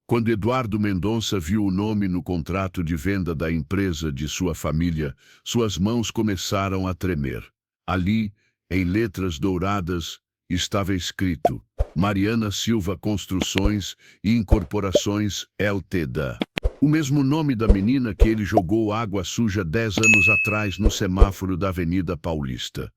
Quando Eduardo Mendonça viu o nome no contrato de venda da empresa de sua família, suas mãos começaram a tremer. Ali, em letras douradas, estava escrito: Mariana Silva Construções e Incorporações Ltda. O mesmo nome da menina que ele jogou água suja 10 anos atrás no semáforo da Avenida Paulista.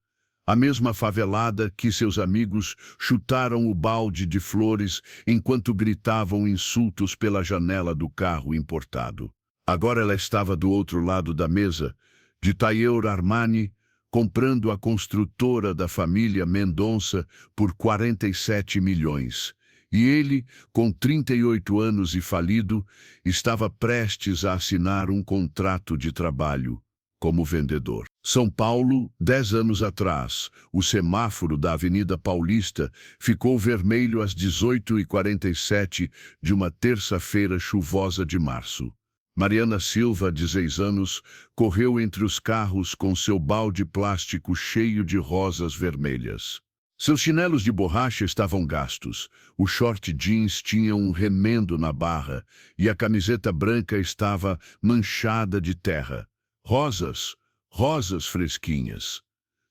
A mesma favelada que seus amigos chutaram o balde de flores enquanto gritavam insultos pela janela do carro importado. Agora ela estava do outro lado da mesa, de Tailleur Armani, comprando a construtora da família Mendonça por 47 milhões. E ele, com 38 anos e falido, estava prestes a assinar um contrato de trabalho como vendedor. São Paulo, 10 anos atrás, o semáforo da Avenida Paulista ficou vermelho às 18h47 de uma terça-feira chuvosa de março. Mariana Silva, 16 anos, correu entre os carros com seu balde plástico cheio de rosas vermelhas. Seus chinelos de borracha estavam gastos, o short jeans tinha um remendo na barra e a camiseta branca estava manchada de terra. Rosas, rosas fresquinhas.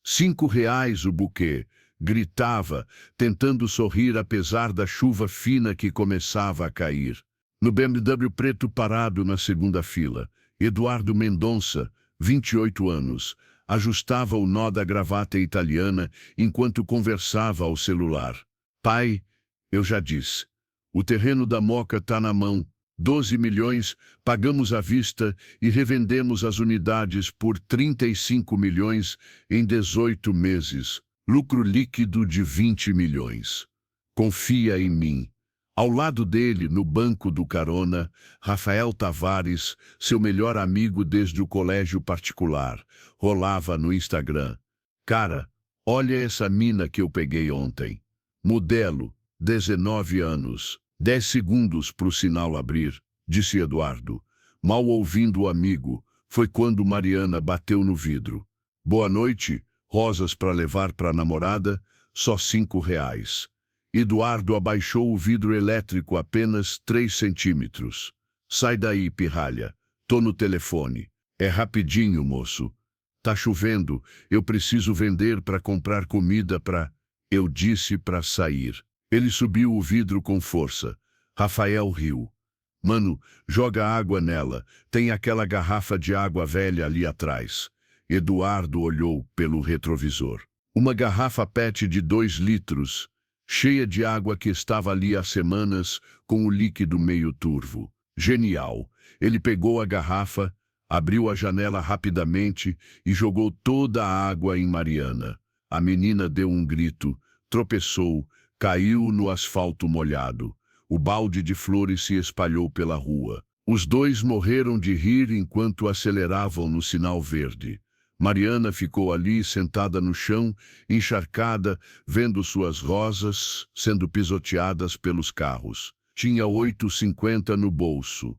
R$ 5 o buquê, gritava, tentando sorrir apesar da chuva fina que começava a cair. No BMW preto parado na segunda fila, Eduardo Mendonça, 28 anos, ajustava o nó da gravata italiana enquanto conversava ao celular. Pai, eu já disse, o terreno da Moca tá na mão. 12 milhões, pagamos à vista e revendemos as unidades por 35 milhões em 18 meses. Lucro líquido de 20 milhões. Confia em mim. Ao lado dele, no banco do carona, Rafael Tavares, seu melhor amigo desde o colégio particular, rolava no Instagram. Cara, olha essa mina que eu peguei ontem. Modelo, 19 anos. 10 segundos para o sinal abrir, disse Eduardo. Mal ouvindo o amigo, foi quando Mariana bateu no vidro. Boa noite, rosas para levar para a namorada, só R$ 5. Eduardo abaixou o vidro elétrico apenas 3 centímetros. Sai daí, pirralha. Tô no telefone. É rapidinho, moço. Tá chovendo, eu preciso vender para comprar comida para... Eu disse para sair. Ele subiu o vidro com força. Rafael riu. Mano, joga água nela. Tem aquela garrafa de água velha ali atrás. Eduardo olhou pelo retrovisor. Uma garrafa PET de 2 litros, cheia de água que estava ali há semanas, com o líquido meio turvo. Genial. Ele pegou a garrafa, abriu a janela rapidamente e jogou toda a água em Mariana. A menina deu um grito, tropeçou, caiu no asfalto molhado. O balde de flores se espalhou pela rua. Os dois morreram de rir enquanto aceleravam no sinal verde. Mariana ficou ali sentada no chão, encharcada, vendo suas rosas sendo pisoteadas pelos carros. Tinha 8,50 no bolso.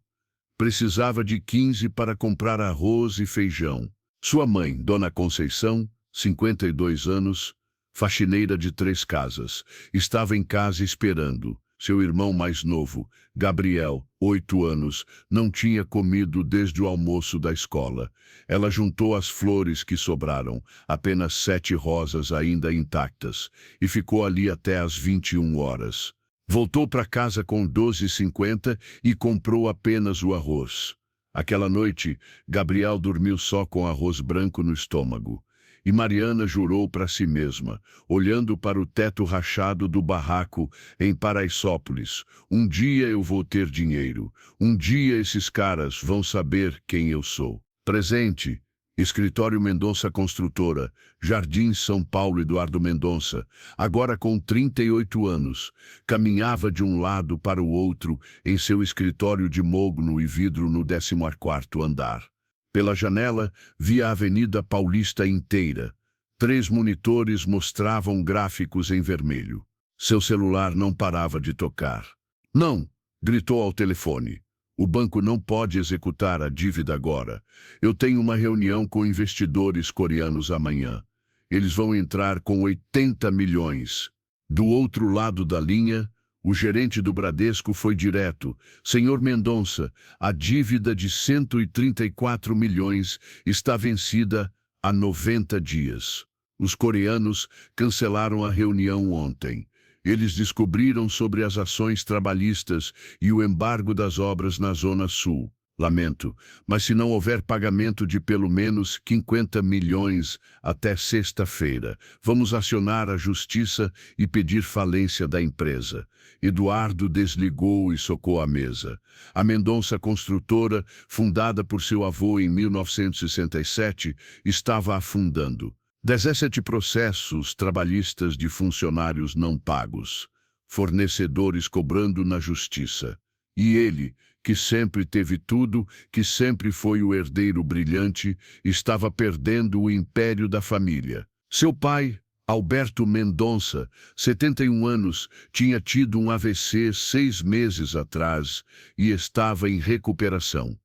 Precisava de 15 para comprar arroz e feijão. Sua mãe, Dona Conceição, 52 anos, faxineira de 3 casas, estava em casa esperando. Seu irmão mais novo, Gabriel, 8 anos, não tinha comido desde o almoço da escola. Ela juntou as flores que sobraram, apenas 7 rosas ainda intactas, e ficou ali até às 21 horas. Voltou para casa com 12,50 e comprou apenas o arroz. Aquela noite, Gabriel dormiu só com arroz branco no estômago. E Mariana jurou para si mesma, olhando para o teto rachado do barraco em Paraisópolis: um dia eu vou ter dinheiro, um dia esses caras vão saber quem eu sou. Presente, Escritório Mendonça Construtora, Jardim São Paulo. Eduardo Mendonça, agora com 38 anos, caminhava de um lado para o outro em seu escritório de mogno e vidro no 14º andar. Pela janela, via a Avenida Paulista inteira. 3 monitores mostravam gráficos em vermelho. Seu celular não parava de tocar. Não! Gritou ao telefone. O banco não pode executar a dívida agora. Eu tenho uma reunião com investidores coreanos amanhã. Eles vão entrar com 80 milhões. Do outro lado da linha, O gerente do Bradesco foi direto. Senhor Mendonça, a dívida de 134 milhões está vencida há 90 dias. Os coreanos cancelaram a reunião ontem. Eles descobriram sobre as ações trabalhistas e o embargo das obras na Zona Sul. Lamento, mas se não houver pagamento de pelo menos 50 milhões até sexta-feira, vamos acionar a justiça e pedir falência da empresa. Eduardo desligou e socou a mesa. A Mendonça Construtora, fundada por seu avô em 1967, estava afundando. 17 processos trabalhistas de funcionários não pagos, fornecedores cobrando na justiça. E ele, que sempre teve tudo, que sempre foi o herdeiro brilhante, estava perdendo o império da família. Seu pai, Alberto Mendonça, 71 anos, tinha tido um AVC 6 meses atrás e estava em recuperação.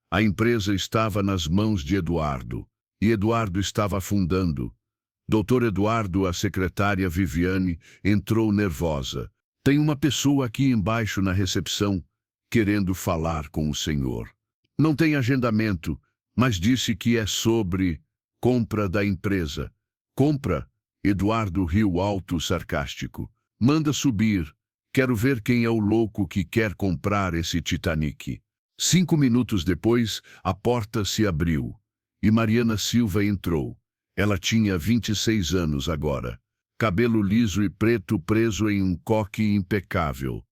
A empresa estava nas mãos de Eduardo, e Eduardo estava afundando. Doutor Eduardo, a secretária Viviane, entrou nervosa. Tem uma pessoa aqui embaixo na recepção, querendo falar com o senhor. Não tem agendamento, mas disse que é sobre compra da empresa. Compra? Eduardo riu alto sarcástico. Manda subir. Quero ver quem é o louco que quer comprar esse Titanic. 5 minutos depois, a porta se abriu e Mariana Silva entrou. Ela tinha 26 anos agora. Cabelo liso e preto preso em um coque impecável.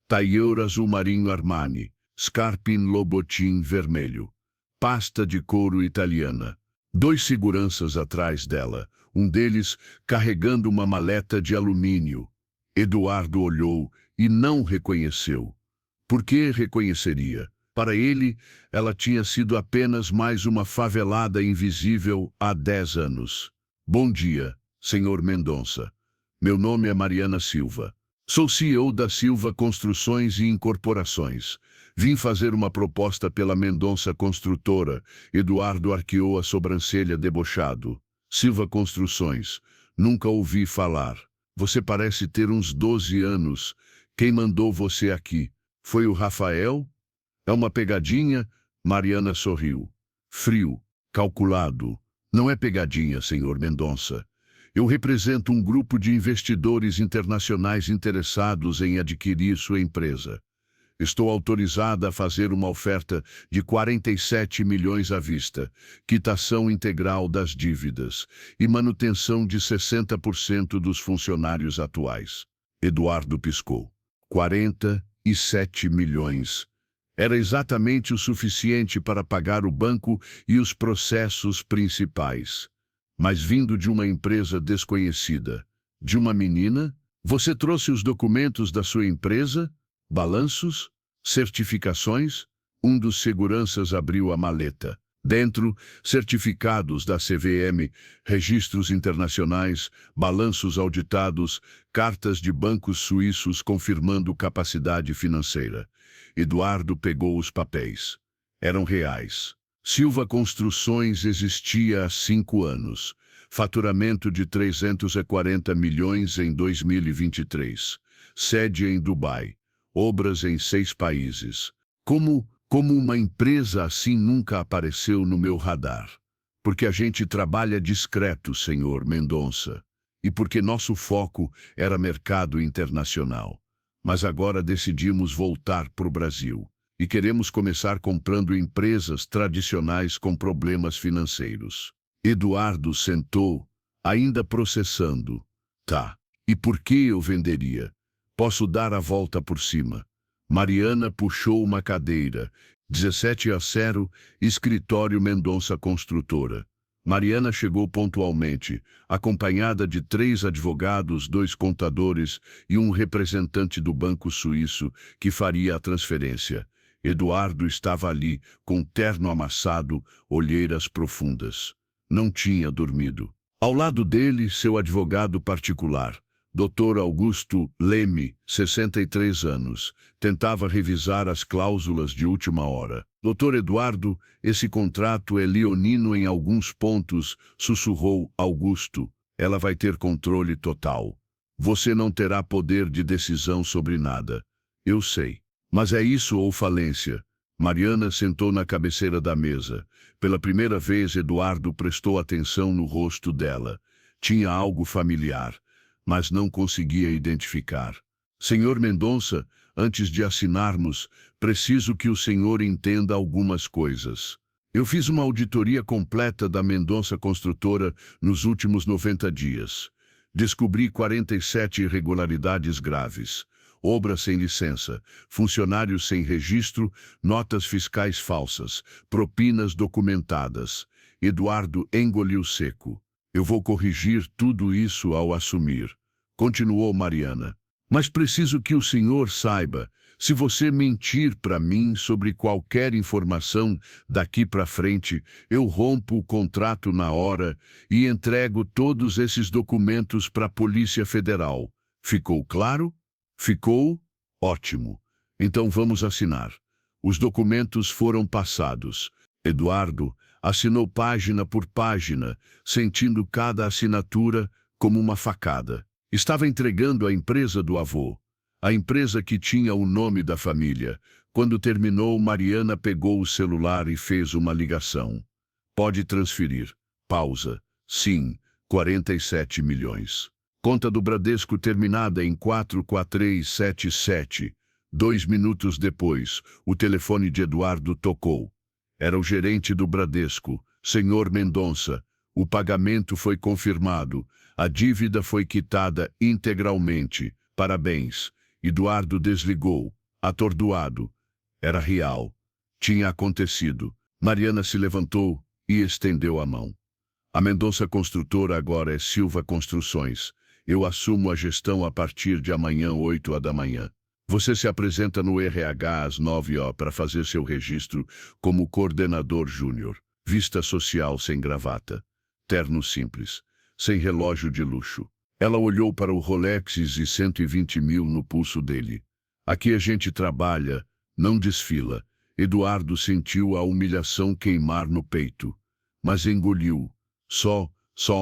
Tailleur azul marinho Armani, Scarpin Louboutin vermelho, pasta de couro italiana. 2 seguranças atrás dela, um deles carregando uma maleta de alumínio. Eduardo olhou e não reconheceu. Por que reconheceria? Para ele, ela tinha sido apenas mais uma favelada invisível há 10 anos. Bom dia, senhor Mendonça. Meu nome é Mariana Silva. Sou CEO da Silva Construções e Incorporações. Vim fazer uma proposta pela Mendonça Construtora. Eduardo arqueou a sobrancelha debochado. Silva Construções. Nunca ouvi falar. Você parece ter uns 12 anos. Quem mandou você aqui? Foi o Rafael? É uma pegadinha? Mariana sorriu. Frio, calculado. Não é pegadinha, senhor Mendonça. Eu represento um grupo de investidores internacionais interessados em adquirir sua empresa. Estou autorizada a fazer uma oferta de 47 milhões à vista, quitação integral das dívidas e manutenção de 60% dos funcionários atuais. Eduardo piscou. 47 milhões. Era exatamente o suficiente para pagar o banco e os processos principais. Mas vindo de uma empresa desconhecida, de uma menina, você trouxe os documentos da sua empresa? Balanços? Certificações? Um dos seguranças abriu a maleta. Dentro, certificados da CVM, registros internacionais, balanços auditados, cartas de bancos suíços confirmando capacidade financeira. Eduardo pegou os papéis. Eram reais. Silva Construções existia há 5 anos. Faturamento de 340 milhões em 2023. Sede em Dubai. Obras em 6 países. Como uma empresa assim nunca apareceu no meu radar? Porque a gente trabalha discreto, senhor Mendonça. E porque nosso foco era mercado internacional. Mas agora decidimos voltar para o Brasil. E queremos começar comprando empresas tradicionais com problemas financeiros. Eduardo sentou, ainda processando. Tá. E por que eu venderia? Posso dar a volta por cima. Mariana puxou uma cadeira. 17-0, escritório Mendonça Construtora. Mariana chegou pontualmente, acompanhada de 3 advogados, 2 contadores e um representante do banco suíço que faria a transferência. Eduardo estava ali, com terno amassado, olheiras profundas. Não tinha dormido. Ao lado dele, seu advogado particular, Dr. Augusto Leme, 63 anos, tentava revisar as cláusulas de última hora. Dr. Eduardo, esse contrato é leonino em alguns pontos, sussurrou Augusto. Ela vai ter controle total. Você não terá poder de decisão sobre nada. Eu sei. Mas é isso ou falência. Mariana sentou na cabeceira da mesa. Pela primeira vez, Eduardo prestou atenção no rosto dela. Tinha algo familiar, mas não conseguia identificar. Senhor Mendonça, antes de assinarmos, preciso que o senhor entenda algumas coisas. Eu fiz uma auditoria completa da Mendonça Construtora nos últimos 90 dias. Descobri 47 irregularidades graves. Obras sem licença, funcionários sem registro, notas fiscais falsas, propinas documentadas. Eduardo engoliu seco. Eu vou corrigir tudo isso ao assumir. Continuou Mariana. Mas preciso que o senhor saiba, se você mentir para mim sobre qualquer informação daqui para frente, eu rompo o contrato na hora e entrego todos esses documentos para a Polícia Federal. Ficou claro? Ficou? Ótimo. Então vamos assinar. Os documentos foram passados. Eduardo assinou página por página, sentindo cada assinatura como uma facada. Estava entregando a empresa do avô, a empresa que tinha o nome da família. Quando terminou, Mariana pegou o celular e fez uma ligação. Pode transferir. Pausa. Sim, 47 milhões. Conta do Bradesco terminada em 44377. 2 minutos depois, o telefone de Eduardo tocou. Era o gerente do Bradesco, senhor Mendonça. O pagamento foi confirmado. A dívida foi quitada integralmente. Parabéns. Eduardo desligou, atordoado. Era real. Tinha acontecido. Mariana se levantou e estendeu a mão. A Mendonça Construtora agora é Silva Construções. Eu assumo a gestão a partir de amanhã, 8 da manhã. Você se apresenta no RH às 9 para fazer seu registro como coordenador júnior. Vista social sem gravata. Terno simples. Sem relógio de luxo. Ela olhou para o Rolex e 120 mil no pulso dele. Aqui a gente trabalha, não desfila. Eduardo sentiu a humilhação queimar no peito. Mas engoliu. Só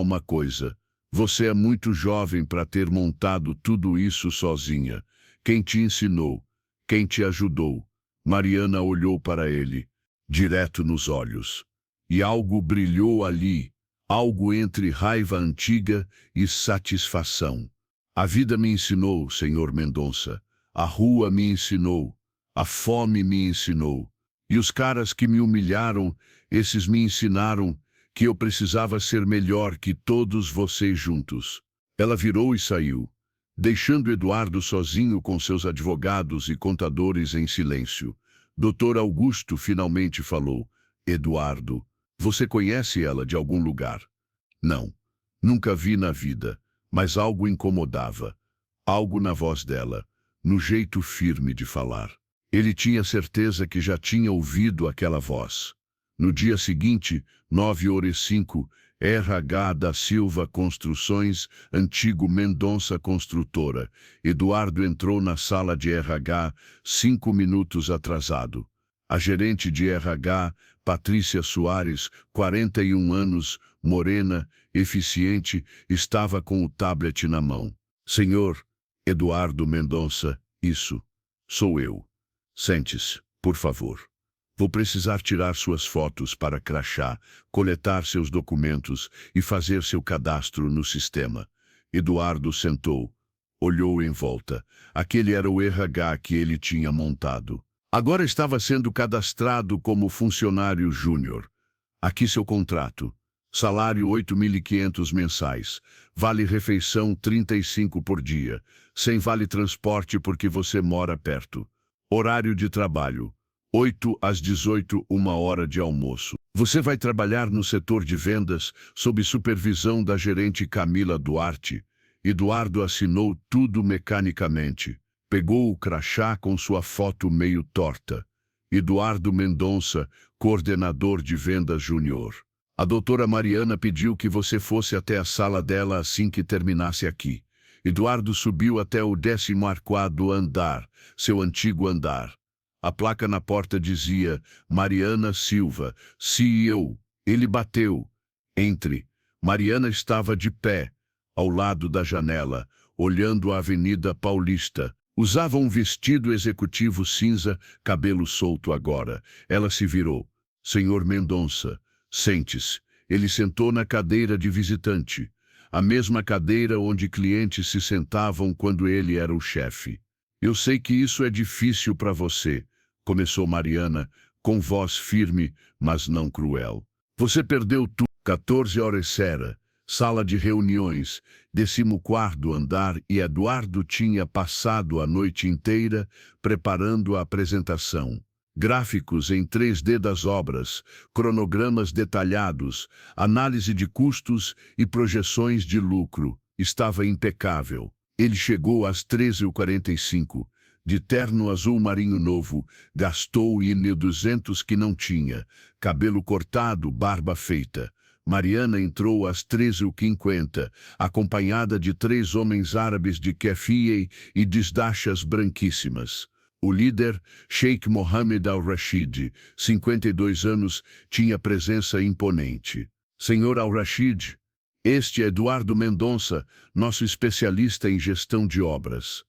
uma coisa. Você é muito jovem para ter montado tudo isso sozinha. Quem te ensinou? Quem te ajudou? Mariana olhou para ele, direto nos olhos. E algo brilhou ali. Algo entre raiva antiga e satisfação. A vida me ensinou, senhor Mendonça. A rua me ensinou. A fome me ensinou. E os caras que me humilharam, esses me ensinaram que eu precisava ser melhor que todos vocês juntos. Ela virou e saiu, deixando Eduardo sozinho com seus advogados e contadores em silêncio. Dr. Augusto finalmente falou. Eduardo, você conhece ela de algum lugar? Não, nunca vi na vida, mas algo incomodava. Algo na voz dela, no jeito firme de falar. Ele tinha certeza que já tinha ouvido aquela voz. No dia seguinte, 9h05, RH da Silva Construções, antigo Mendonça Construtora. Eduardo entrou na sala de RH 5 minutos atrasado. A gerente de RH, Patrícia Soares, 41 anos, morena, eficiente, estava com o tablet na mão. Senhor Eduardo Mendonça, isso sou eu. Sente-se, por favor. Vou precisar tirar suas fotos para crachá, coletar seus documentos e fazer seu cadastro no sistema. Eduardo sentou, olhou em volta. Aquele era o RH que ele tinha montado. Agora estava sendo cadastrado como funcionário júnior. Aqui seu contrato. Salário 8.500 mensais. Vale refeição 35 por dia. Sem vale transporte porque você mora perto. Horário de trabalho. 8 às 18, 1 de almoço. Você vai trabalhar no setor de vendas, sob supervisão da gerente Camila Duarte. Eduardo assinou tudo mecanicamente. Pegou o crachá com sua foto meio torta. Eduardo Mendonça, coordenador de vendas júnior. A doutora Mariana pediu que você fosse até a sala dela assim que terminasse aqui. Eduardo subiu até o 14º andar, seu antigo andar. A placa na porta dizia, Mariana Silva, CEO. Ele bateu. Entre. Mariana estava de pé, ao lado da janela, olhando a Avenida Paulista. Usava um vestido executivo cinza, cabelo solto agora. Ela se virou. Senhor Mendonça, sente-se. Ele sentou na cadeira de visitante. A mesma cadeira onde clientes se sentavam quando ele era o chefe. Eu sei que isso é difícil para você, começou Mariana, com voz firme, mas não cruel. Você perdeu tudo. 14 horas era. Sala de reuniões, 14º andar, e Eduardo tinha passado a noite inteira preparando a apresentação. Gráficos em 3D das obras, cronogramas detalhados, análise de custos e projeções de lucro. Estava impecável. Ele chegou às 13h45, de terno azul marinho novo, gastou IN200 que não tinha, cabelo cortado, barba feita. Mariana entrou às 13h50, acompanhada de 3 homens árabes de keffieh e desdachas branquíssimas. O líder, Sheikh Mohammed al-Rashid, 52 anos, tinha presença imponente. Senhor al-Rashid, este é Eduardo Mendonça, nosso especialista em gestão de obras.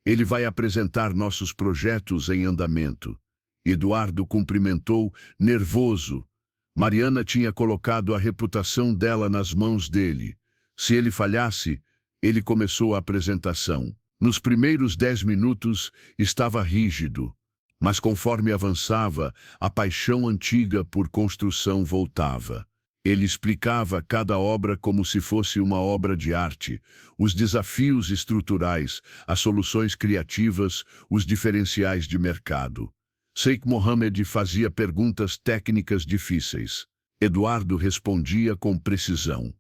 Ele vai apresentar nossos projetos em andamento. Eduardo cumprimentou, nervoso. Mariana tinha colocado a reputação dela nas mãos dele. Se ele falhasse, ele começou a apresentação. Nos primeiros 10 minutos, estava rígido, mas conforme avançava, a paixão antiga por construção voltava. Ele explicava cada obra como se fosse uma obra de arte, os desafios estruturais, as soluções criativas, os diferenciais de mercado. Sheikh Mohammed fazia perguntas técnicas difíceis. Eduardo respondia com precisão.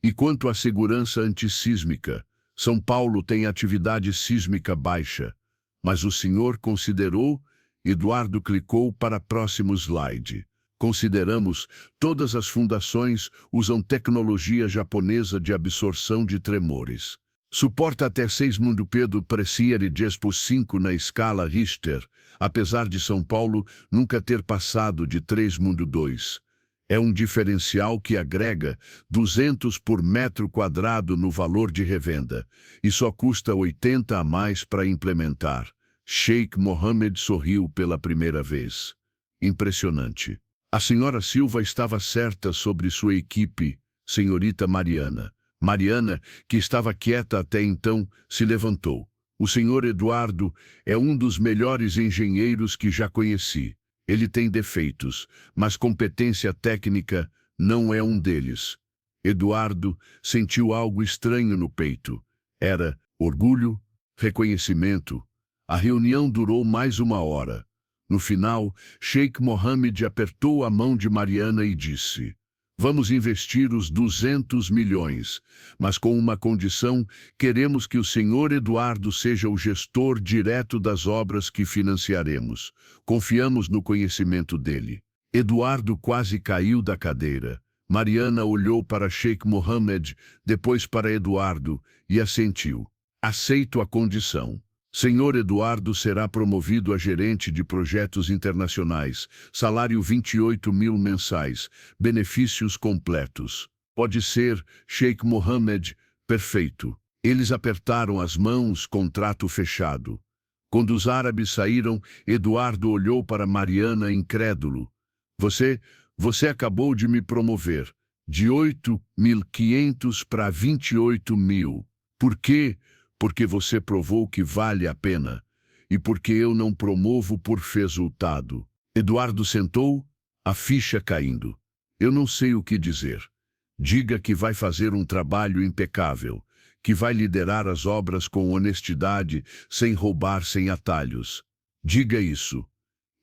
E quanto à segurança antissísmica, São Paulo tem atividade sísmica baixa. Mas o senhor considerou? Eduardo clicou para próximo slide. Consideramos, todas as fundações usam tecnologia japonesa de absorção de tremores. Suporta até 6 mundo Pedro Preciere 10/5 na escala Richter, apesar de São Paulo nunca ter passado de 3 mundo 2. É um diferencial que agrega 200 por metro quadrado no valor de revenda, e só custa 80 a mais para implementar. Sheikh Mohammed sorriu pela primeira vez. Impressionante. A senhora Silva estava certa sobre sua equipe, senhorita Mariana. Mariana, que estava quieta até então, se levantou. O senhor Eduardo é um dos melhores engenheiros que já conheci. Ele tem defeitos, mas competência técnica não é um deles. Eduardo sentiu algo estranho no peito. Era orgulho, reconhecimento. A reunião durou mais 1 hora. No final, Sheikh Mohammed apertou a mão de Mariana e disse: vamos investir os 200 milhões, mas com uma condição: queremos que o senhor Eduardo seja o gestor direto das obras que financiaremos. Confiamos no conhecimento dele. Eduardo quase caiu da cadeira. Mariana olhou para Sheikh Mohammed, depois para Eduardo, e assentiu. Aceito a condição. Senhor Eduardo será promovido a gerente de projetos internacionais, salário 28 mil mensais, benefícios completos. Pode ser, Sheikh Mohammed, perfeito. Eles apertaram as mãos, contrato fechado. Quando os árabes saíram, Eduardo olhou para Mariana incrédulo. Você acabou de me promover, de 8.500 para 28 mil. Por quê? Porque você provou que vale a pena, e porque eu não promovo por resultado. Eduardo sentou, a ficha caindo. Eu não sei o que dizer. Diga que vai fazer um trabalho impecável, que vai liderar as obras com honestidade, sem roubar, sem atalhos. Diga isso.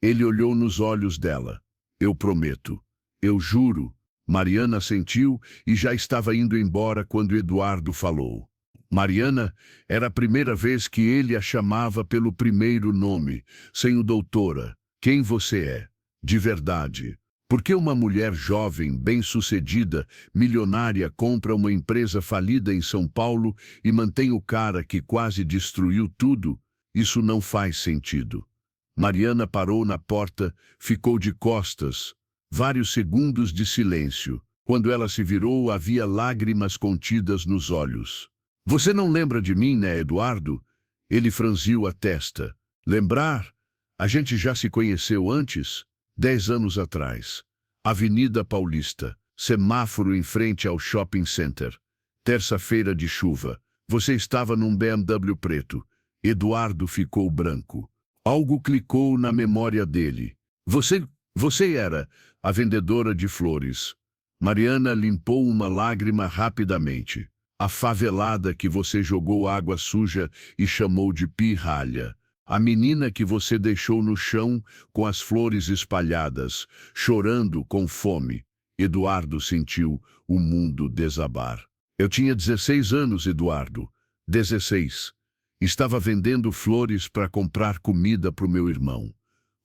Ele olhou nos olhos dela. Eu prometo. Eu juro. Mariana assentiu e já estava indo embora quando Eduardo falou. Mariana era a primeira vez que ele a chamava pelo primeiro nome, sem o doutora. Quem você é? De verdade. Por que uma mulher jovem, bem-sucedida, milionária, compra uma empresa falida em São Paulo e mantém o cara que quase destruiu tudo? Isso não faz sentido. Mariana parou na porta, ficou de costas. Vários segundos de silêncio. Quando ela se virou, havia lágrimas contidas nos olhos. Você não lembra de mim, né, Eduardo? Ele franziu a testa. Lembrar? A gente já se conheceu antes? 10 anos atrás. Avenida Paulista. Semáforo em frente ao shopping center. Terça-feira de chuva. Você estava num BMW preto. Eduardo ficou branco. Algo clicou na memória dele. Você era a vendedora de flores. Mariana limpou uma lágrima rapidamente. A favelada que você jogou água suja e chamou de pirralha. A menina que você deixou no chão com as flores espalhadas, chorando com fome. Eduardo sentiu o mundo desabar. Eu tinha 16 anos, Eduardo. 16. Estava vendendo flores para comprar comida para o meu irmão.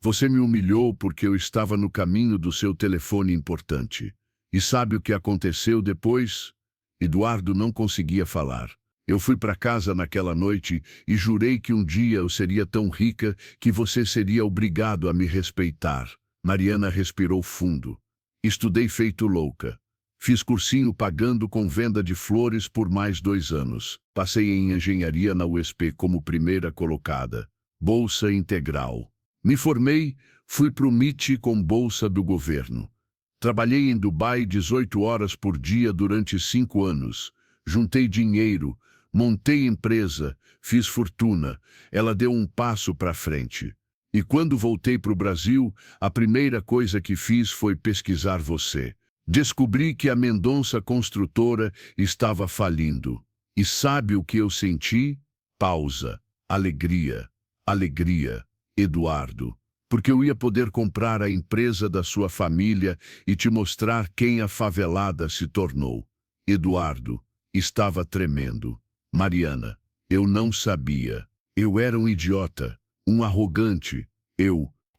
Você me humilhou porque eu estava no caminho do seu telefone importante. E sabe o que aconteceu depois? Eduardo não conseguia falar. Eu fui para casa naquela noite e jurei que um dia eu seria tão rica que você seria obrigado a me respeitar. Mariana respirou fundo. Estudei feito louca. Fiz cursinho pagando com venda de flores por mais 2 anos. Passei em engenharia na USP como primeira colocada. Bolsa integral. Me formei, fui para o MIT com bolsa do governo. Trabalhei em Dubai 18 horas por dia durante 5 anos. Juntei dinheiro, montei empresa, fiz fortuna. Ela deu um passo para frente. E quando voltei para o Brasil, a primeira coisa que fiz foi pesquisar você. Descobri que a Mendonça Construtora estava falindo. E sabe o que eu senti? Pausa. Alegria. Alegria. Eduardo. Porque eu ia poder comprar a empresa da sua família e te mostrar quem a favelada se tornou. Eduardo. Estava tremendo. Mariana. Eu não sabia. Eu era um idiota. Um arrogante.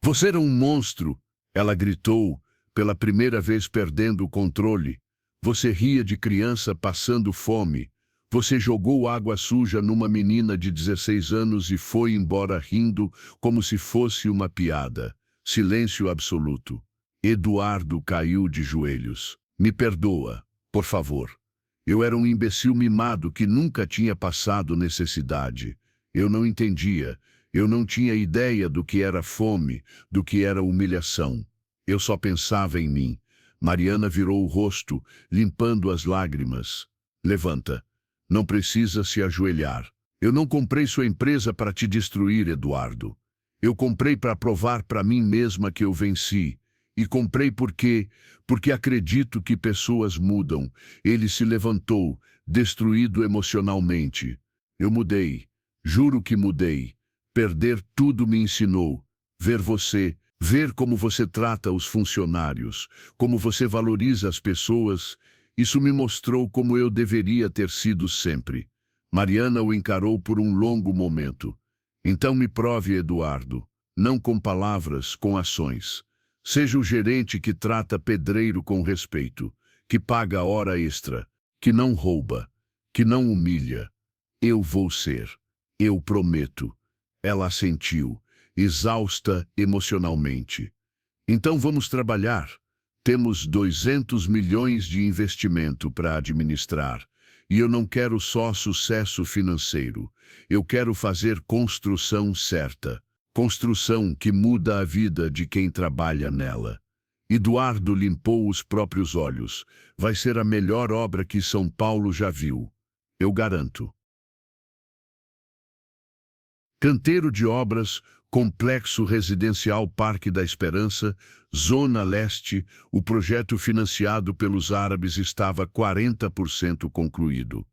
Você era um monstro. Ela gritou, pela primeira vez perdendo o controle. Você ria de criança passando fome. Você jogou água suja numa menina de 16 anos e foi embora rindo como se fosse uma piada. Silêncio absoluto. Eduardo caiu de joelhos. Me perdoa, por favor. Eu era um imbecil mimado que nunca tinha passado necessidade. Eu não entendia. Eu não tinha ideia do que era fome, do que era humilhação. Eu só pensava em mim. Mariana virou o rosto, limpando as lágrimas. Levanta. Não precisa se ajoelhar. Eu não comprei sua empresa para te destruir, Eduardo. Eu comprei para provar para mim mesma que eu venci. E comprei porque acredito que pessoas mudam. Ele se levantou, destruído emocionalmente. Eu mudei. Juro que mudei. Perder tudo me ensinou. Ver como você trata os funcionários, como você valoriza as pessoas. Isso me mostrou como eu deveria ter sido sempre. Mariana o encarou por um longo momento. Então me prove, Eduardo, não com palavras, com ações. Seja o gerente que trata pedreiro com respeito, que paga hora extra, que não rouba, que não humilha. Eu vou ser. Eu prometo. Ela assentiu, exausta emocionalmente. Então vamos trabalhar. Temos 200 milhões de investimento para administrar. E eu não quero só sucesso financeiro. Eu quero fazer construção certa. Construção que muda a vida de quem trabalha nela. Eduardo limpou os próprios olhos. Vai ser a melhor obra que São Paulo já viu. Eu garanto. Canteiro de obras, Complexo Residencial Parque da Esperança, Zona Leste, o projeto financiado pelos árabes estava 40% concluído.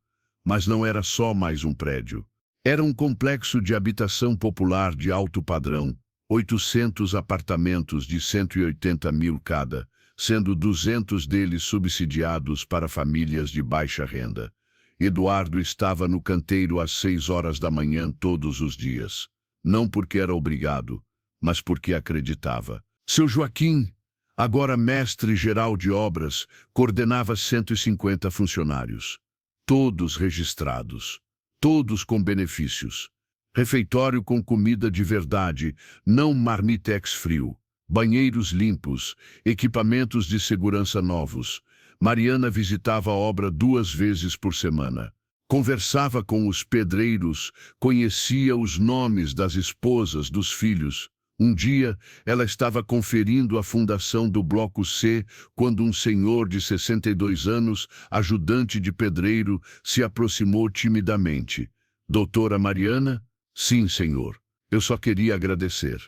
Mas não era só mais um prédio. Era um complexo de habitação popular de alto padrão, 800 apartamentos de 180 mil cada, sendo 200 deles subsidiados para famílias de baixa renda. Eduardo estava no canteiro às 6 horas da manhã todos os dias. Não porque era obrigado, mas porque acreditava. Seu Joaquim, agora mestre-geral de obras, coordenava 150 funcionários. Todos registrados, todos com benefícios. Refeitório com comida de verdade, não marmitex frio. Banheiros limpos, equipamentos de segurança novos. Mariana visitava a obra 2 vezes por semana. Conversava com os pedreiros, conhecia os nomes das esposas dos filhos. Um dia, ela estava conferindo a fundação do Bloco C quando um senhor de 62 anos, ajudante de pedreiro, se aproximou timidamente. Doutora Mariana? Sim, senhor. Eu só queria agradecer.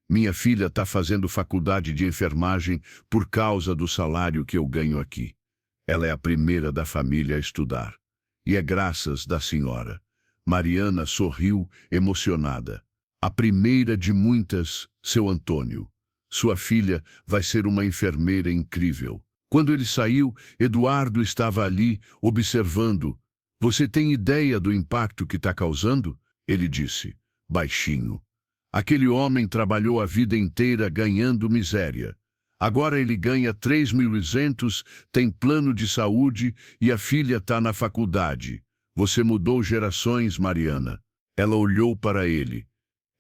Minha filha está fazendo faculdade de enfermagem por causa do salário que eu ganho aqui. Ela é a primeira da família a estudar. E é graças da senhora. Mariana sorriu, emocionada. A primeira de muitas, seu Antônio. Sua filha vai ser uma enfermeira incrível. Quando ele saiu, Eduardo estava ali, observando. Você tem ideia do impacto que está causando? Ele disse, baixinho. Aquele homem trabalhou a vida inteira ganhando miséria. Agora ele ganha 3.200, tem plano de saúde e a filha está na faculdade. Você mudou gerações, Mariana. Ela olhou para ele.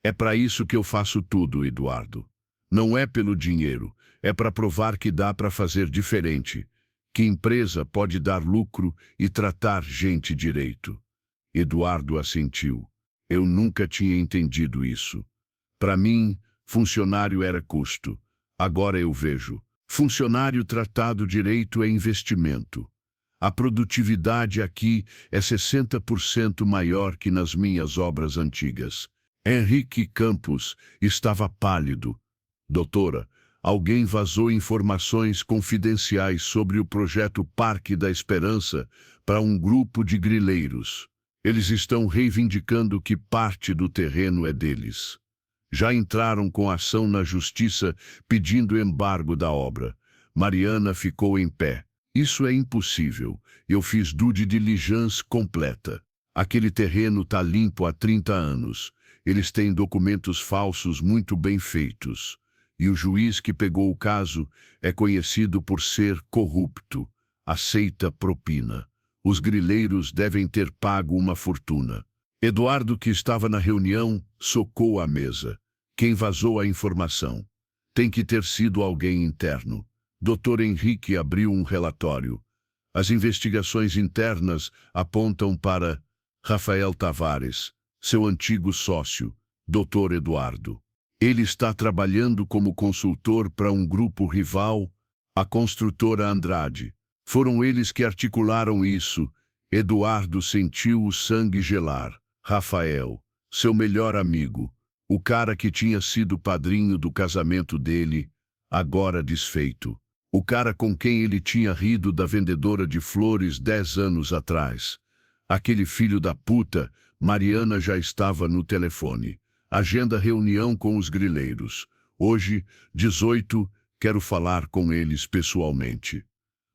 É para isso que eu faço tudo, Eduardo. Não é pelo dinheiro, é para provar que dá para fazer diferente. Que empresa pode dar lucro e tratar gente direito. Eduardo assentiu. Eu nunca tinha entendido isso. Para mim, funcionário era custo. Agora eu vejo. Funcionário tratado direito é investimento. A produtividade aqui é 60% maior que nas minhas obras antigas. Henrique Campos estava pálido. Doutora, alguém vazou informações confidenciais sobre o projeto Parque da Esperança para um grupo de grileiros. Eles estão reivindicando que parte do terreno é deles. Já entraram com ação na justiça pedindo embargo da obra. Mariana ficou em pé. Isso é impossível. Eu fiz due diligence completa. Aquele terreno está limpo há 30 anos. Eles têm documentos falsos muito bem feitos. E o juiz que pegou o caso é conhecido por ser corrupto. Aceita propina. Os grileiros devem ter pago uma fortuna. Eduardo, que estava na reunião, socou a mesa. Quem vazou a informação? Tem que ter sido alguém interno. Dr. Henrique abriu um relatório. As investigações internas apontam para Rafael Tavares, seu antigo sócio, Dr. Eduardo. Ele está trabalhando como consultor para um grupo rival, a construtora Andrade. Foram eles que articularam isso. Eduardo sentiu o sangue gelar. Rafael, seu melhor amigo, o cara que tinha sido padrinho do casamento dele, agora desfeito. O cara com quem ele tinha rido da vendedora de flores 10 anos atrás. Aquele filho da puta, Mariana já estava no telefone. Agenda reunião com os grileiros. Hoje, 18, quero falar com eles pessoalmente.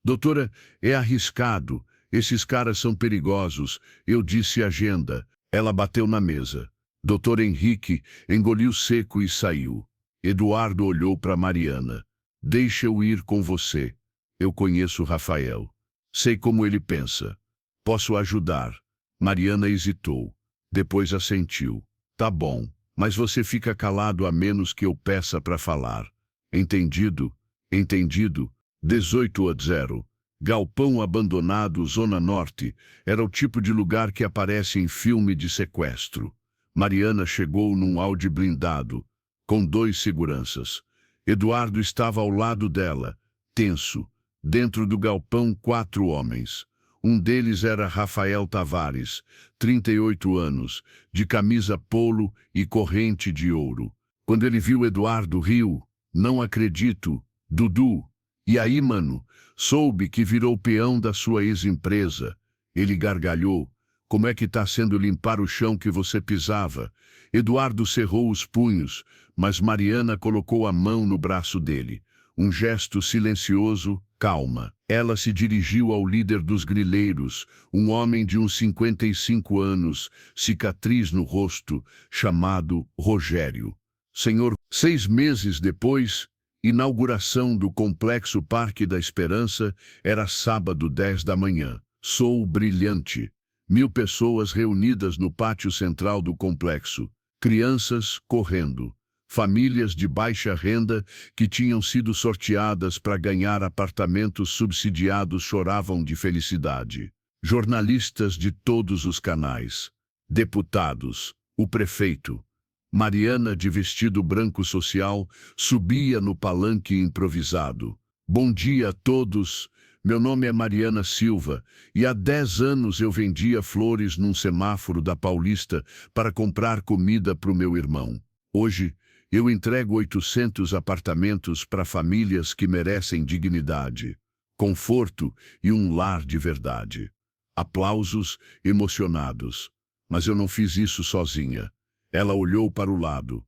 Doutora, é arriscado. Esses caras são perigosos. Eu disse agenda. Ela bateu na mesa. Dr. Henrique engoliu seco e saiu. Eduardo olhou para Mariana. Deixa eu ir com você. Eu conheço Rafael. Sei como ele pensa. Posso ajudar. Mariana hesitou. Depois assentiu. Tá bom, mas você fica calado a menos que eu peça para falar. Entendido? Entendido. 18-0. Galpão abandonado, Zona Norte, era o tipo de lugar que aparece em filme de sequestro. Mariana chegou num Audi blindado, com 2 seguranças. Eduardo estava ao lado dela, tenso. Dentro do galpão, 4 homens. Um deles era Rafael Tavares, 38 anos, de camisa polo e corrente de ouro. Quando ele viu Eduardo, riu. Não acredito, Dudu. E aí, mano? Soube que virou peão da sua ex-empresa. Ele gargalhou. Como é que tá sendo limpar o chão que você pisava? Eduardo cerrou os punhos, mas Mariana colocou a mão no braço dele. Um gesto silencioso, calma. Ela se dirigiu ao líder dos grileiros, um homem de uns 55 anos, cicatriz no rosto, chamado Rogério. Senhor, 6 meses depois, inauguração do Complexo Parque da Esperança, era sábado 10 da manhã. Sol brilhante. 1000 pessoas reunidas no pátio central do complexo. Crianças correndo. Famílias de baixa renda que tinham sido sorteadas para ganhar apartamentos subsidiados choravam de felicidade. jornalistas de todos os canais, deputados, o prefeito. Mariana, de vestido branco social, subia no palanque improvisado. Bom dia a todos. Meu nome é Mariana Silva e há 10 anos eu vendia flores num semáforo da Paulista para comprar comida para o meu irmão. Hoje, eu entrego 800 apartamentos para famílias que merecem dignidade, conforto e um lar de verdade. Aplausos emocionados. Mas eu não fiz isso sozinha. Ela olhou para o lado.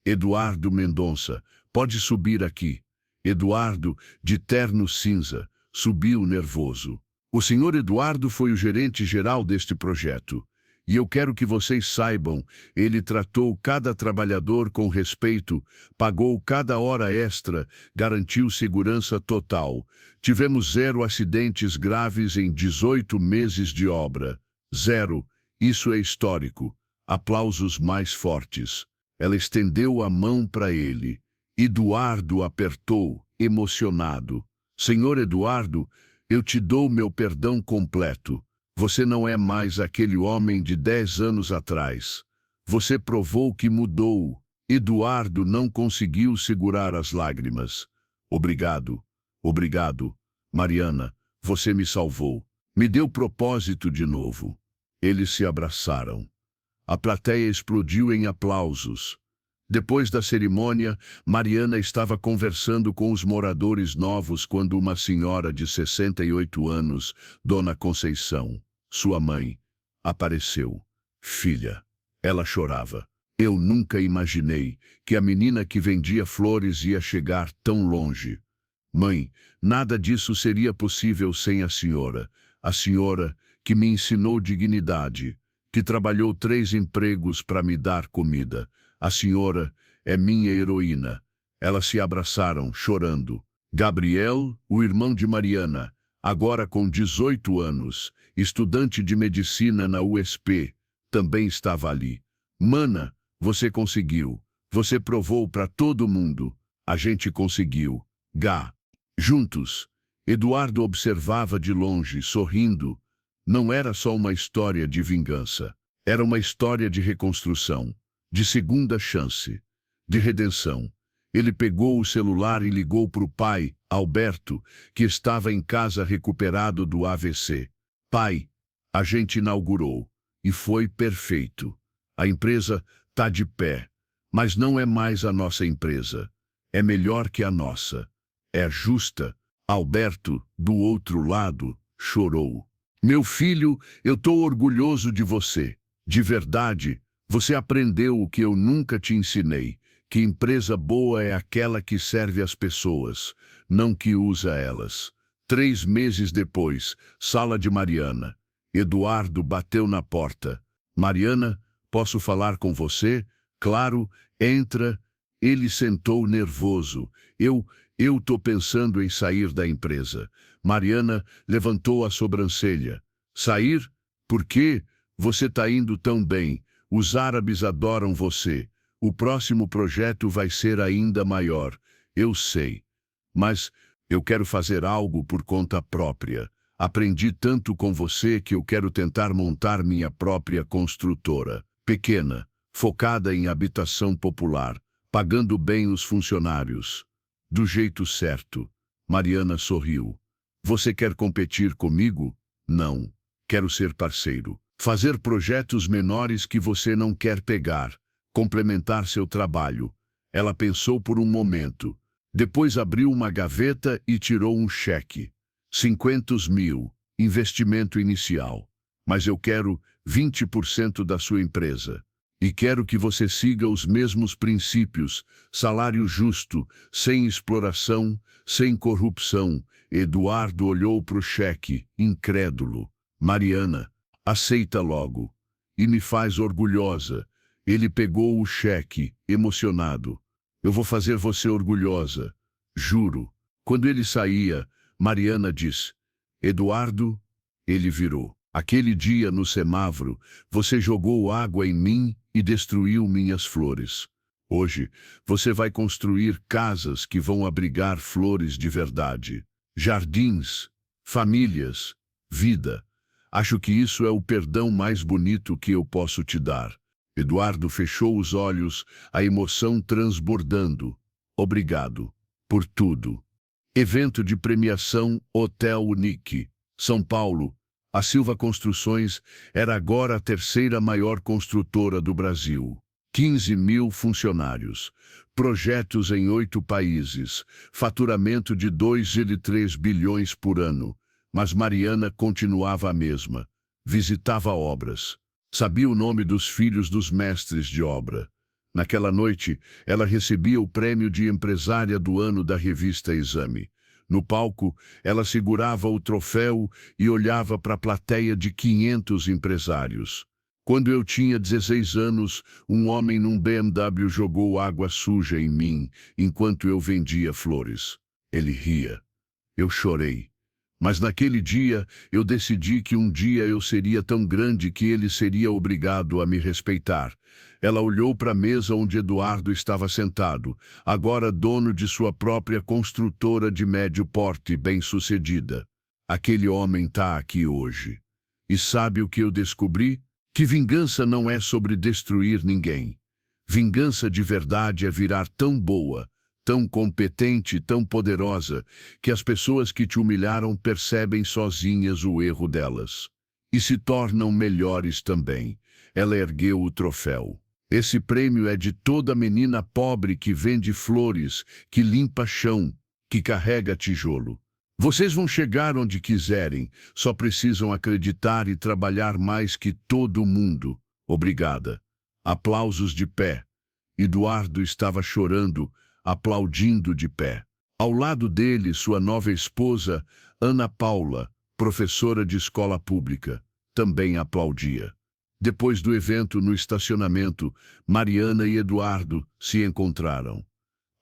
Eduardo Mendonça, pode subir aqui. Eduardo, de terno cinza, subiu nervoso. O senhor Eduardo foi o gerente-geral deste projeto. E eu quero que vocês saibam, ele tratou cada trabalhador com respeito, pagou cada hora extra, garantiu segurança total. Tivemos 0 acidentes graves em 18 meses de obra. 0. Isso é histórico. Aplausos mais fortes. Ela estendeu a mão para ele. Eduardo apertou, emocionado. Senhor Eduardo, eu te dou meu perdão completo. Você não é mais aquele homem de 10 anos atrás. Você provou que mudou. Eduardo não conseguiu segurar as lágrimas. Obrigado. Obrigado. Mariana, você me salvou. Me deu propósito de novo. Eles se abraçaram. A plateia explodiu em aplausos. Depois da cerimônia, Mariana estava conversando com os moradores novos quando uma senhora de 68 anos, Dona Conceição, sua mãe, apareceu. Filha, ela chorava. Eu nunca imaginei que a menina que vendia flores ia chegar tão longe. Mãe, nada disso seria possível sem a senhora que me ensinou dignidade, que trabalhou 3 empregos para me dar comida. A senhora é minha heroína. Elas se abraçaram, chorando. Gabriel, o irmão de Mariana, agora com 18 anos, estudante de medicina na USP, também estava ali. Mana, você conseguiu. Você provou para todo mundo. A gente conseguiu. Gá. Juntos. Eduardo observava de longe, sorrindo. Não era só uma história de vingança. Era uma história de reconstrução, de segunda chance, de redenção. Ele pegou o celular e ligou para o pai, Alberto, que estava em casa recuperado do AVC. Pai, a gente inaugurou. E foi perfeito. A empresa tá de pé. Mas não é mais a nossa empresa. É melhor que a nossa. É justa. Alberto, do outro lado, chorou. Meu filho, eu tô orgulhoso de você. De verdade, você aprendeu o que eu nunca te ensinei, que empresa boa é aquela que serve as pessoas, não que usa elas. 3 meses depois, sala de Mariana. Eduardo bateu na porta. Mariana, posso falar com você? Claro, entra. Ele sentou nervoso. Eu tô pensando em sair da empresa. Mariana levantou a sobrancelha. Sair? Por quê? Você tá indo tão bem. Os árabes adoram você. O próximo projeto vai ser ainda maior. Eu sei. Mas eu quero fazer algo por conta própria. Aprendi tanto com você que eu quero tentar montar minha própria construtora. Pequena, focada em habitação popular, pagando bem os funcionários. Do jeito certo. Mariana sorriu. Você quer competir comigo? Não. Quero ser parceiro. Fazer projetos menores que você não quer pegar. Complementar seu trabalho. Ela pensou por um momento. Depois abriu uma gaveta e tirou um cheque. 50 mil. Investimento inicial. Mas eu quero 20% da sua empresa. E quero que você siga os mesmos princípios. Salário justo, sem exploração, sem corrupção. Eduardo olhou para o cheque, incrédulo. Mariana, aceita logo. E me faz orgulhosa. Ele pegou o cheque, emocionado. Eu vou fazer você orgulhosa. Juro. Quando ele saía, Mariana disse, Eduardo, ele virou. Aquele dia no semáforo, você jogou água em mim e destruiu minhas flores. Hoje, você vai construir casas que vão abrigar flores de verdade. Jardins, famílias, vida. Acho que isso é o perdão mais bonito que eu posso te dar. Eduardo fechou os olhos, a emoção transbordando. Obrigado por tudo. Evento de premiação Hotel Unique, São Paulo. A Silva Construções era agora a terceira maior construtora do Brasil. 15.000 funcionários, projetos em 8 países, faturamento de 2,3 bilhões por ano. Mas Mariana continuava a mesma. Visitava obras. Sabia o nome dos filhos dos mestres de obra. Naquela noite, ela recebia o prêmio de empresária do ano da revista Exame. No palco, ela segurava o troféu e olhava para a plateia de 500 empresários. Quando eu tinha 16 anos, um homem num BMW jogou água suja em mim, enquanto eu vendia flores. Ele ria. Eu chorei. Mas naquele dia, eu decidi que um dia eu seria tão grande que ele seria obrigado a me respeitar. Ela olhou para a mesa onde Eduardo estava sentado, agora dono de sua própria construtora de médio porte bem-sucedida. Aquele homem está aqui hoje. E sabe o que eu descobri? Que vingança não é sobre destruir ninguém. Vingança de verdade é virar tão boa, tão competente, tão poderosa, que as pessoas que te humilharam percebem sozinhas o erro delas. E se tornam melhores também. Ela ergueu o troféu. Esse prêmio é de toda menina pobre que vende flores, que limpa chão, que carrega tijolo. Vocês vão chegar onde quiserem, só precisam acreditar e trabalhar mais que todo mundo. Obrigada. Aplausos de pé. Eduardo estava chorando, aplaudindo de pé. Ao lado dele, sua nova esposa, Ana Paula, professora de escola pública, também aplaudia. Depois do evento no estacionamento, Mariana e Eduardo se encontraram.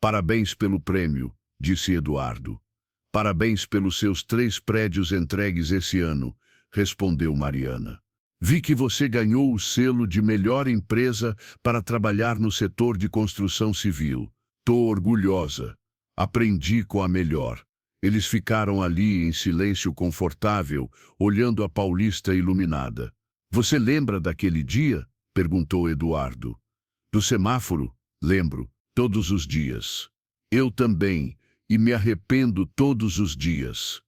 Parabéns pelo prêmio, disse Eduardo. Parabéns pelos seus 3 prédios entregues esse ano, respondeu Mariana. Vi que você ganhou o selo de melhor empresa para trabalhar no setor de construção civil. Tô orgulhosa. Aprendi com a melhor. Eles ficaram ali em silêncio confortável, olhando a Paulista iluminada. Você lembra daquele dia? Perguntou Eduardo. Do semáforo? Lembro, todos os dias. Eu também, e me arrependo todos os dias.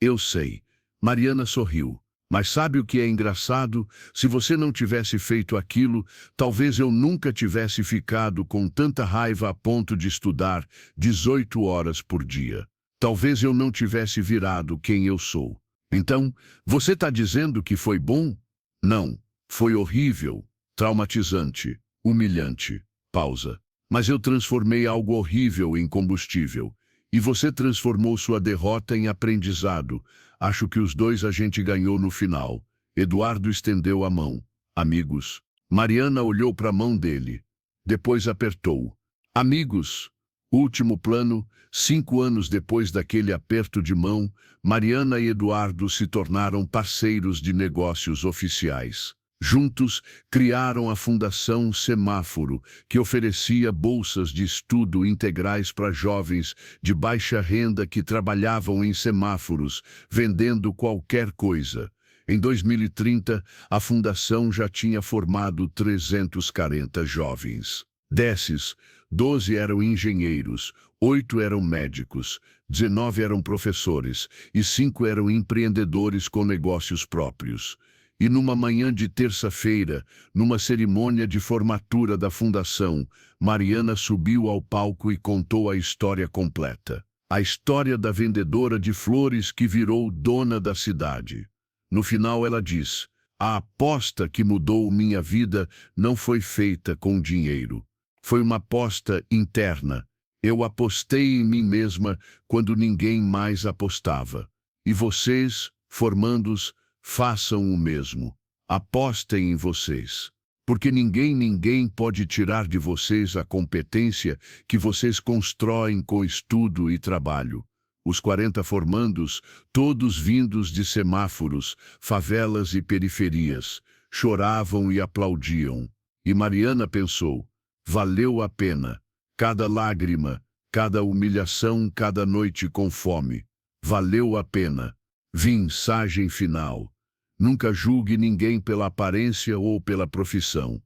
Eu sei. Mariana sorriu. Mas sabe o que é engraçado? Se você não tivesse feito aquilo, talvez eu nunca tivesse ficado com tanta raiva a ponto de estudar 18 horas por dia. Talvez eu não tivesse virado quem eu sou. Então, você está dizendo que foi bom? Não. Foi horrível, traumatizante, humilhante. Pausa. Mas eu transformei algo horrível em combustível. E você transformou sua derrota em aprendizado. Acho que os dois a gente ganhou no final. Eduardo estendeu a mão. Amigos. Mariana olhou para a mão dele. Depois apertou. Amigos. Último plano, 5 anos depois daquele aperto de mão, Mariana e Eduardo se tornaram parceiros de negócios oficiais. Juntos, criaram a Fundação Semáforo, que oferecia bolsas de estudo integrais para jovens de baixa renda que trabalhavam em semáforos, vendendo qualquer coisa. Em 2030, a Fundação já tinha formado 340 jovens. Desses, 12 eram engenheiros, 8 eram médicos, 19 eram professores e 5 eram empreendedores com negócios próprios. E numa manhã de terça-feira, numa cerimônia de formatura da fundação, Mariana subiu ao palco e contou a história completa. A história da vendedora de flores que virou dona da cidade. No final ela diz: a aposta que mudou minha vida não foi feita com dinheiro. Foi uma aposta interna. Eu apostei em mim mesma quando ninguém mais apostava. E vocês, formandos, façam o mesmo. Apostem em vocês. Porque ninguém pode tirar de vocês a competência que vocês constroem com estudo e trabalho. Os 40 formandos, todos vindos de semáforos, favelas e periferias, choravam e aplaudiam. E Mariana pensou: valeu a pena. Cada lágrima, cada humilhação, cada noite com fome. Valeu a pena. Mensagem final. Nunca julgue ninguém pela aparência ou pela profissão.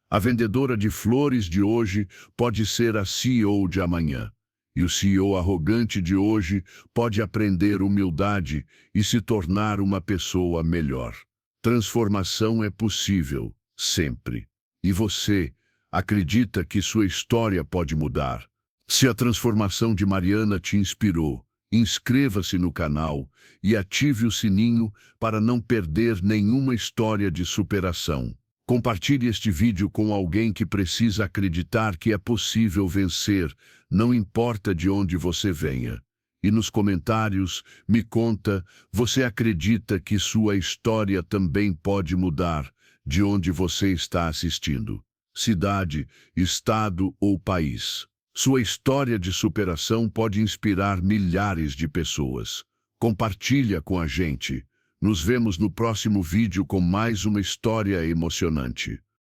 A vendedora de flores de hoje pode ser a CEO de amanhã. E o CEO arrogante de hoje pode aprender humildade e se tornar uma pessoa melhor. Transformação é possível, sempre. E você acredita que sua história pode mudar? Se a transformação de Mariana te inspirou, inscreva-se no canal e ative o sininho para não perder nenhuma história de superação. Compartilhe este vídeo com alguém que precisa acreditar que é possível vencer, não importa de onde você venha. E nos comentários, me conta, você acredita que sua história também pode mudar de onde você está assistindo? Cidade, estado ou país. Sua história de superação pode inspirar milhares de pessoas. Compartilha com a gente. Nos vemos no próximo vídeo com mais uma história emocionante.